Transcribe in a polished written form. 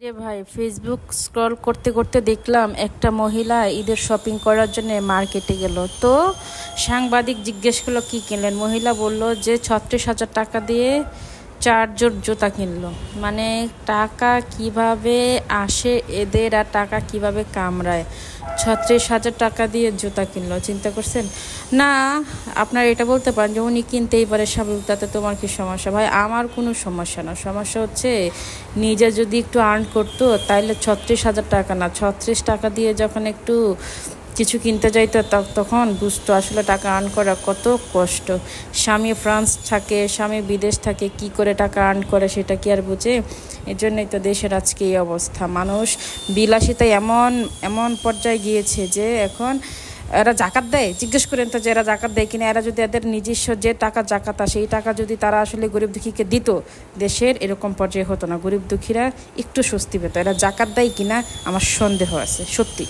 রে ভাই, Facebook scroll করতে করতে দেখলাম একটা মহিলা ঈদের শপিং করার জন্য মার্কেটে গেল। তো সাংবাদিক জিজ্ঞেস করলো কি কিনলেন। মহিলা বলল যে 36,000 টাকা দিয়ে 4 জোড় জুতা কিনলো। মানে টাকা কিভাবে আসে এদের, আর টাকা কিভাবে কামড়ায়। 36,000 টাকা দিয়ে জুতা কিনলো, চিন্তা করছেন? না, আপনার এটা বলতে পারেন যে উনি কিনতেই পারে, স্বাভাবিক, তাতে তোমার কি সমস্যা? ভাই, আমার কোনো সমস্যা না। সমস্যা হচ্ছে নিজে যদি একটু আর্ন করতো তাইলে 36,000 টাকা না, 36 টাকা দিয়ে যখন একটু কিছু কিনতে যাইতো তখন বুঝতো আসলে টাকা আর্ন করা কত কষ্ট। স্বামী ফ্রান্স থাকে, স্বামী বিদেশ থাকে, কি করে টাকা আর্ন করে সেটা কি আর বুঝে? এর জন্যই তো দেশের আজকে এই অবস্থা। মানুষ বিলাসিতায় এমন এমন পর্যায়ে গিয়েছে যে এখন এরা জাকাত দেয়। জিজ্ঞেস করেন তো যে এরা জাকাত দেয় কিনা। এরা যদি এদের নিজস্ব যে টাকা জাকাত আসে, এই টাকা যদি তারা আসলে গরিব দুঃখীকে দিত, দেশের এরকম পর্যায়ে হতো না। গরিব দুঃখীরা একটু স্বস্তি পেত। এরা জাকাত দেয় কিনা আমার সন্দেহ আছে, সত্যি।